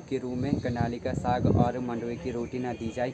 भोग के रूप में कंडाली का साग और मंडवे की रोटी ना दी जाए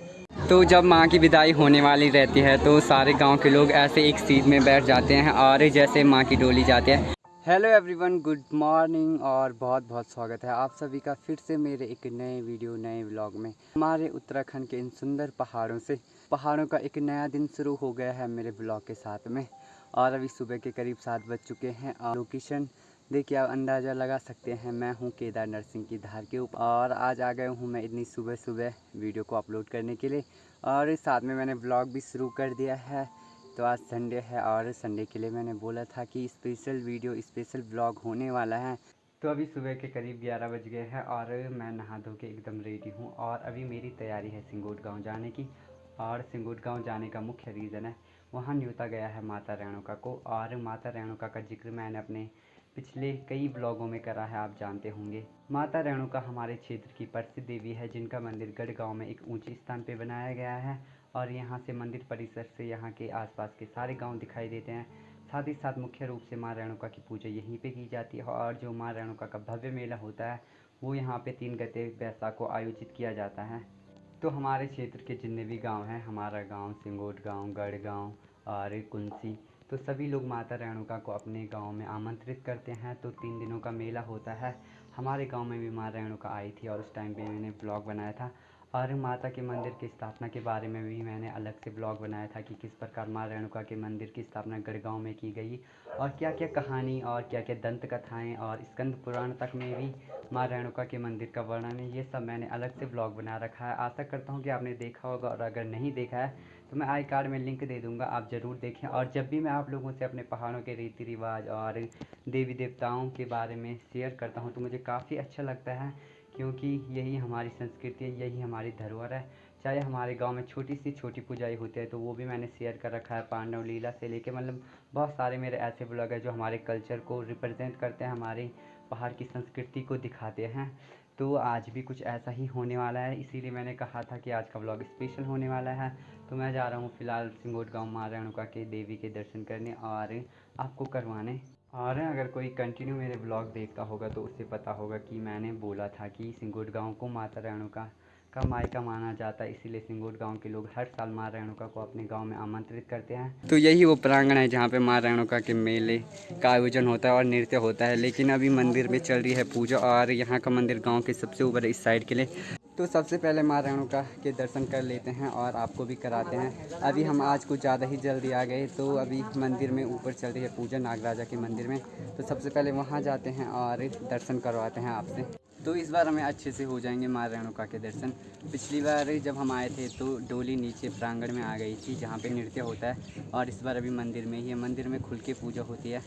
तो जब माँ की विदाई होने वाली रहती है तो सारे गांव के लोग ऐसे एक सीट में बैठ जाते हैं और जैसे माँ की डोली जाती है। हेलो एवरीवन, गुड मॉर्निंग और बहुत बहुत स्वागत है आप सभी का फिर से मेरे एक नए वीडियो नए व्लॉग में। हमारे उत्तराखंड के इन सुंदर पहाड़ों का एक नया दिन शुरू हो गया है मेरे ब्लॉग के साथ में। और अभी सुबह के करीब 7 बज चुके हैं और लोकेशन देखिए आप अंदाज़ा लगा सकते हैं। मैं हूं केदार नरसिंह की धार के ऊपर और आज आ गया हूं मैं इतनी सुबह सुबह वीडियो को अपलोड करने के लिए। और साथ में मैंने ब्लॉग भी शुरू कर दिया है। तो आज संडे है और संडे के लिए मैंने बोला था कि स्पेशल ब्लॉग होने वाला है। तो अभी सुबह के करीब 11 बज गए हैं और मैं नहा धो के एकदम रेडी हूँ और अभी मेरी तैयारी है सिंगोट गांव जाने की। और सिंगोट गांव जाने का मुख्य रीज़न है वहाँ न्योता गया है माता रेणुका को। और माता रेणुका का जिक्र मैंने अपने पिछले कई ब्लॉगों में करा है, आप जानते होंगे। माता रेणुका हमारे क्षेत्र की प्रसिद्ध देवी है जिनका मंदिर गढ़ गाँव में एक ऊंचे स्थान पर बनाया गया है। और यहाँ से मंदिर परिसर से यहाँ के आसपास के सारे गांव दिखाई देते हैं। साथ ही साथ मुख्य रूप से माँ रेणुका की पूजा यहीं पे की जाती है। और जो माँ रेणुका का भव्य मेला होता है वो यहाँ पे 3 गते बैसाख को आयोजित किया जाता है। तो हमारे क्षेत्र के जितने भी गांव हैं, हमारा गांव सिंगोट गांव, गढ़ गांव और कुंसी, तो सभी लोग माता रेणुका को अपने गांव में आमंत्रित करते हैं। तो 3 दिनों का मेला होता है। हमारे गांव में भी माँ रेणुका आई थी और उस टाइम पे मैंने ब्लॉग बनाया था। और माता के मंदिर की स्थापना के बारे में भी मैंने अलग से ब्लॉग बनाया था कि किस प्रकार माँ रेणुका के मंदिर की स्थापना गढ़गांव में की गई और क्या क्या कहानी और क्या क्या दंत कथाएँ और स्कंद पुराण तक में भी माँ रेणुका के मंदिर का वर्णन है। ये सब मैंने अलग से ब्लॉग बना रखा है। आशा करता हूँ कि आपने देखा होगा और अगर नहीं देखा है तो मैं आई कार्ड में लिंक दे दूँगा, आप ज़रूर देखें। और जब भी मैं आप लोगों से अपने पहाड़ों के रीति रिवाज और देवी देवताओं के बारे में शेयर करता हूँ तो मुझे काफ़ी अच्छा लगता है, क्योंकि यही हमारी संस्कृति है, यही हमारी धरोहर है। चाहे हमारे गांव में छोटी सी छोटी पूजाएँ होती है तो वो भी मैंने शेयर कर रखा है। पांडव लीला से लेके मतलब बहुत सारे मेरे ऐसे ब्लॉग हैं जो हमारे कल्चर को रिप्रेजेंट करते हैं, हमारे पहाड़ की संस्कृति को दिखाते हैं। तो आज भी कुछ ऐसा ही होने वाला है, इसीलिए मैंने कहा था कि आज का ब्लॉग स्पेशल होने वाला है। तो मैं जा रहा हूँ फ़िलहाल सिंगोट गांव माँ रेणुका के देवी के दर्शन करने और आपको करवाने। और अगर कोई कंटिन्यू मेरे ब्लॉग देखता होगा तो उससे पता होगा कि मैंने बोला था कि सिंगोट गांव को माता रेणुका का मायका माना जाता है, इसीलिए सिंगोट गांव के लोग हर साल माँ रेणुका को अपने गांव में आमंत्रित करते हैं। तो यही वो प्रांगण है जहाँ पे माँ रेणुका के मेले का आयोजन होता है और नृत्य होता है। लेकिन अभी मंदिर में चल रही है पूजा और यहाँ का मंदिर गाँव के सबसे ऊपर इस साइड के लिए। तो सबसे पहले माँ रेणुका के दर्शन कर लेते हैं और आपको भी कराते हैं। अभी हम आज कुछ ज़्यादा ही जल्दी आ गए तो अभी मंदिर में ऊपर चल रही है पूजा नागराजा के मंदिर में। तो सबसे पहले वहाँ जाते हैं और दर्शन करवाते हैं आपसे। तो इस बार हमें अच्छे से हो जाएंगे माँ रेणुका के दर्शन। पिछली बार जब हम आए थे तो डोली नीचे प्रांगण में आ गई थी जहाँ पे नृत्य होता है। और इस बार अभी मंदिर में ही है, मंदिर में खुल के पूजा होती है।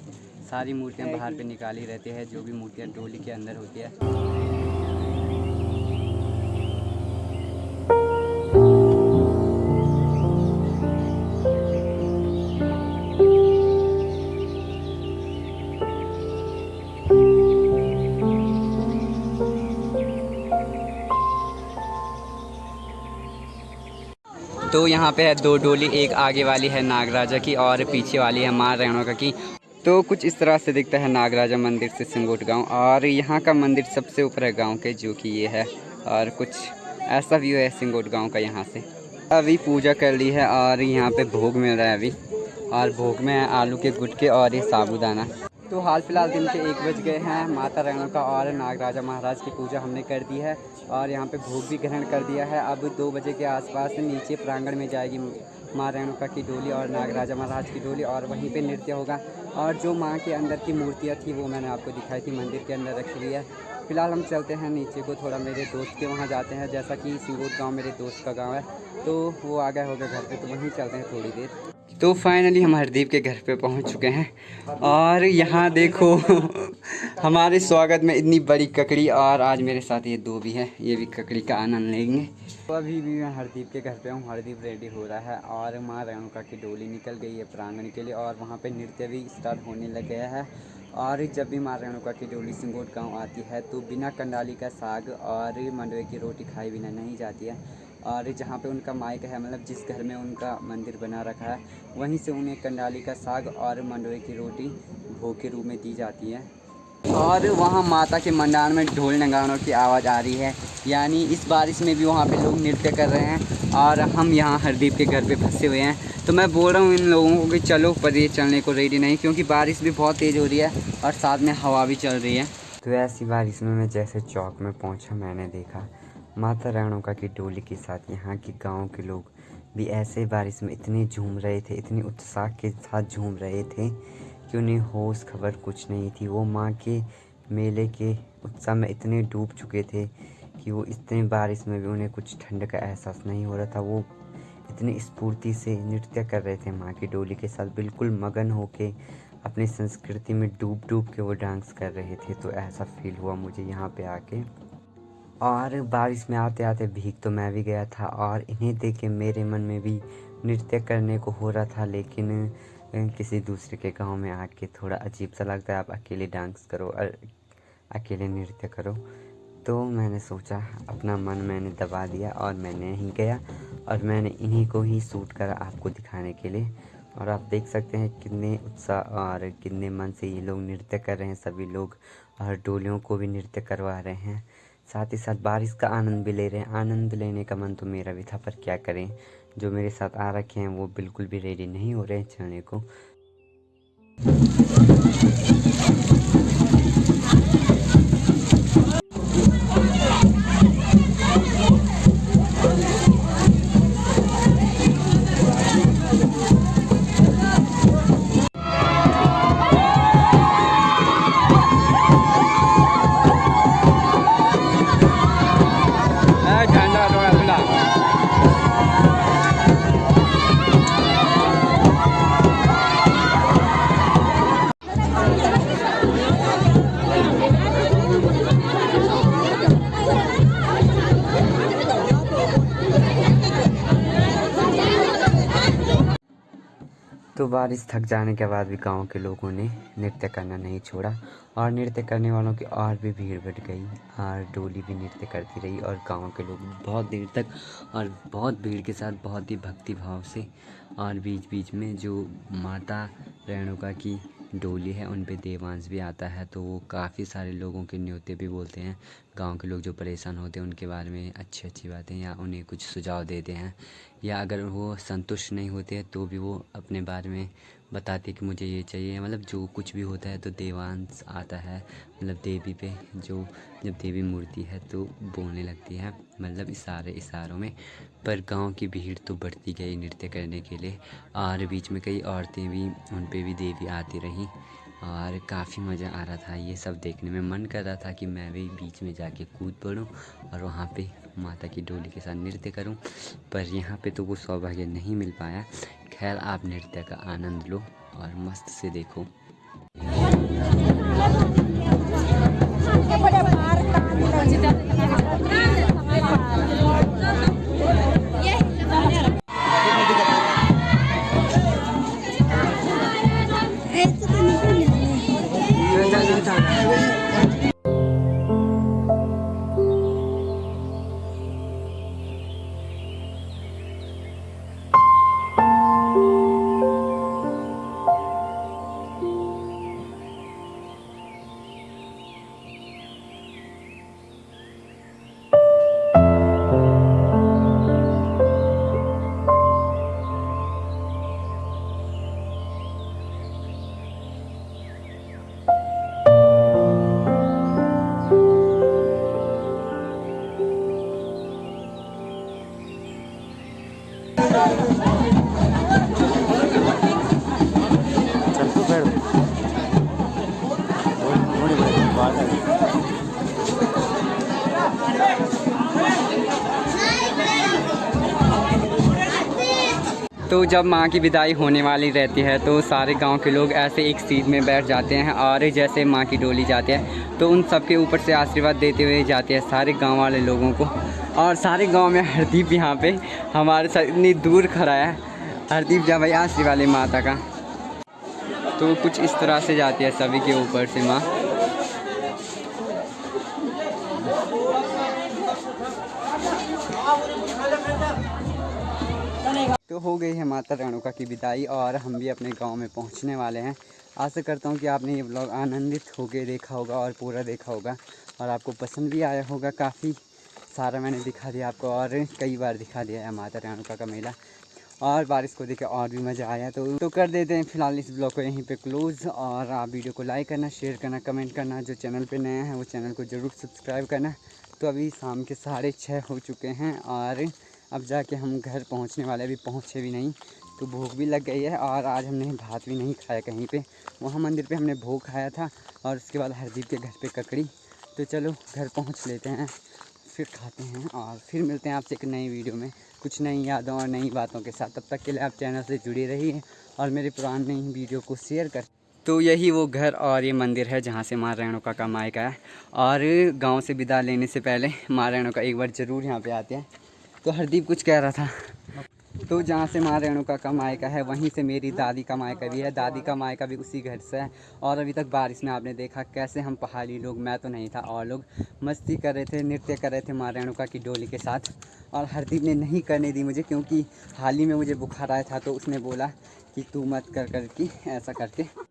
सारी मूर्तियाँ बाहर पे निकाली रहती है, जो भी मूर्तियाँ डोली के अंदर होती है। तो यहाँ पे है 2 डोली, एक आगे वाली है नागराजा की और पीछे वाली है माँ रेणुका की। तो कुछ इस तरह से दिखता है नागराजा मंदिर से सिंगोट गांव। और यहाँ का मंदिर सबसे ऊपर है गांव के, जो कि ये है। और कुछ ऐसा व्यू है सिंगोट गांव का यहाँ से। अभी पूजा कर ली है और यहाँ पे भोग मिल रहा है अभी। और भोग में है आलू के गुटके और ये साबूदाना। तो हाल फिलहाल दिन के 1 बज गए हैं। माता रेणुका और नागराजा महाराज की पूजा हमने कर दी है और यहाँ पे भोग भी ग्रहण कर दिया है। अब 2 बजे के आसपास नीचे प्रांगण में जाएगी माँ रेणुका की डोली और नागराजा महाराज की डोली और वहीं पे नृत्य होगा। और जो माँ के अंदर की मूर्तियाँ थी वो मैंने आपको दिखाई थी, मंदिर के अंदर रखी हुई है। फिलहाल हम चलते हैं नीचे को, थोड़ा मेरे दोस्त के वहाँ जाते हैं। जैसा कि सिंगोट गाँव मेरे दोस्त का गाँव है तो वो आ गया होगा घर पर, तो वहीं चलते हैं थोड़ी देर। तो फाइनली हम हरदीप के घर पे पहुंच चुके हैं और यहाँ देखो हमारे स्वागत में इतनी बड़ी ककड़ी। और आज मेरे साथ ये 2 भी है, ये भी ककड़ी का आनंद लेंगे। तो अभी भी मैं हरदीप के घर पे हूँ। हरदीप रेडी हो रहा है और माँ रेणुका की डोली निकल गई है प्रांगण के लिए और वहाँ पे नृत्य भी स्टार्ट होने लग गया है। और जब भी माँ रेणुका की डोली सिंगोट गाँव आती है तो बिना कंडाली का साग और मंडवे की रोटी खाए बिना नहीं जाती है। और जहाँ पे उनका मायक है, मतलब जिस घर में उनका मंदिर बना रखा है, वहीं से उन्हें कंडाली का साग और मंडवे की रोटी भोग के रूप में दी जाती है। और वहाँ माता के मंडार में ढोल नगाड़ों की आवाज़ आ रही है। यानी इस बारिश में भी वहाँ पे लोग नृत्य कर रहे हैं और हम यहाँ हरदीप के घर पे फंसे हुए हैं। तो मैं बोल रहा हूँ इन लोगों को कि चलो, पर ये चलने को रेडी नहीं, क्योंकि बारिश भी बहुत तेज़ हो रही है और साथ में हवा भी चल रही है। तो ऐसी बारिश में मैं जैसे चौक में पहुँचा, मैंने देखा माता रेणुका की डोली के साथ यहाँ के गाँव के लोग भी ऐसे बारिश में इतने झूम रहे थे, इतनी उत्साह के साथ झूम रहे थे कि उन्हें होश खबर कुछ नहीं थी। वो माँ के मेले के उत्साह में इतने डूब चुके थे कि वो इतनी बारिश में भी उन्हें कुछ ठंड का एहसास नहीं हो रहा था। वो इतनी स्फूर्ति से नृत्य कर रहे थे माँ की डोली के साथ, बिल्कुल मगन होके अपनी संस्कृति में डूब डूब के वो डांस कर रहे थे। तो ऐसा फील हुआ मुझे यहाँ पे आके। और बारिश में आते आते भीग तो मैं भी गया था और इन्हें देख के मेरे मन में भी नृत्य करने को हो रहा था, लेकिन किसी दूसरे के गांव में आके थोड़ा अजीब सा लगता है। आप अकेले डांस करो और अकेले नृत्य करो। तो मैंने सोचा, अपना मन मैंने दबा दिया और मैंने ही गया और मैंने इन्हीं को ही शूट करा आपको दिखाने के लिए। और आप देख सकते हैं कितने उत्साह और कितने मन से ये लोग नृत्य कर रहे हैं सभी लोग, और डोलियों को भी नृत्य करवा रहे हैं, साथ ही साथ बारिश का आनंद भी ले रहे हैं। आनंद लेने का मन तो मेरा भी था, पर क्या करें, जो मेरे साथ आ रखे हैं वो बिल्कुल भी रेडी नहीं हो रहे हैं चलने को। तो बारिश थक जाने के बाद भी गांव के लोगों ने नृत्य करना नहीं छोड़ा और नृत्य करने वालों की और भी भीड़ बढ़ गई और डोली भी नृत्य करती रही और गांव के लोग बहुत देर तक और बहुत भीड़ के साथ बहुत ही भक्ति भाव से, और बीच बीच में जो माता रेणुका की डोली है उन पे देवांश भी आता है। तो वो काफ़ी सारे लोगों के न्योते भी बोलते हैं, गांव के लोग जो परेशान होते हैं उनके बारे में अच्छी अच्छी बातें, या उन्हें कुछ सुझाव देते हैं, या अगर वो संतुष्ट नहीं होते हैं तो भी वो अपने बारे में बताते कि मुझे ये चाहिए। मतलब जो कुछ भी होता है तो देवांश आता है, मतलब देवी पे, जो जब देवी मूर्ति है तो बोलने लगती है, मतलब इशारों में। पर गांव की भीड़ तो बढ़ती गई नृत्य करने के लिए, और बीच में कई औरतें भी, उन पे भी देवी आती रहीं और काफ़ी मज़ा आ रहा था। ये सब देखने में मन कर रहा था कि मैं भी बीच में जाके कूद पड़ूं और वहाँ पे माता की डोली के साथ नृत्य करूं, पर यहाँ पे तो वो सौभाग्य नहीं मिल पाया। खैर, आप नृत्य का आनंद लो और मस्त से देखो। तो जब माँ की विदाई होने वाली रहती है तो सारे गांव के लोग ऐसे एक सीट में बैठ जाते हैं और जैसे माँ की डोली जाती है तो उन सबके ऊपर से आशीर्वाद देते हुए जाते हैं सारे गांव वाले लोगों को। और सारे गांव में हरदीप यहाँ पे हमारे साथ इतनी दूर खड़ा है। हरदीप जा भाई आशीर्वाद वाली माता का। तो कुछ इस तरह से जाती है सभी के ऊपर से माँ। तो हो गई है माता रेणुका की विदाई और हम भी अपने गांव में पहुंचने वाले हैं। आशा करता हूं कि आपने ये ब्लॉग आनंदित होकर देखा होगा और पूरा देखा होगा और आपको पसंद भी आया होगा। काफ़ी सारा मैंने दिखा दिया आपको और कई बार दिखा दिया है माता रेणुका का मेला। और बारिश को देखे और भी मज़ा आया। तो कर देते हैं फ़िलहाल इस ब्लॉग को यहीं पे क्लोज़। और आप वीडियो को लाइक करना, शेयर करना, कमेंट करना। जो चैनल पे नए हैं वो चैनल को ज़रूर सब्सक्राइब करना। तो अभी शाम के 6:30 हो चुके हैं और अब जाके हम घर पहुंचने वाले, अभी पहुंचे भी नहीं। तो भूख भी लग गई है और आज हमने भात भी नहीं खाया कहीं पे। वहाँ मंदिर पे हमने भोग खाया था और उसके बाद हरदीप के घर पे ककड़ी। तो चलो घर पहुँच लेते हैं, फिर खाते हैं और फिर मिलते हैं आपसे एक नई वीडियो में कुछ नई यादों और नई बातों के साथ। तब तक के लिए आप चैनल से जुड़े रहिए और मेरे पुरानी वीडियो को शेयर कर। तो यही वो घर और ये मंदिर है जहाँ से माँ रेणुका का मायका है। और गांव से विदा लेने से पहले माँ रेणुका एक बार ज़रूर यहाँ पे आते हैं। तो हरदीप कुछ कह रहा था। तो जहाँ से माँ रेणुका का मायका है वहीं से मेरी दादी का मायका भी है। दादी का मायका भी उसी घर से है। और अभी तक बारिश में आपने देखा कैसे हम पहाड़ी लोग, मैं तो नहीं था और लोग मस्ती कर रहे थे, नृत्य कर रहे थे माँ रेणुका की डोली के साथ। और हरदीप ने नहीं करने दी मुझे, क्योंकि हाल ही में मुझे बुखार आया था तो उसने बोला कि तू मत कर करके ऐसा करके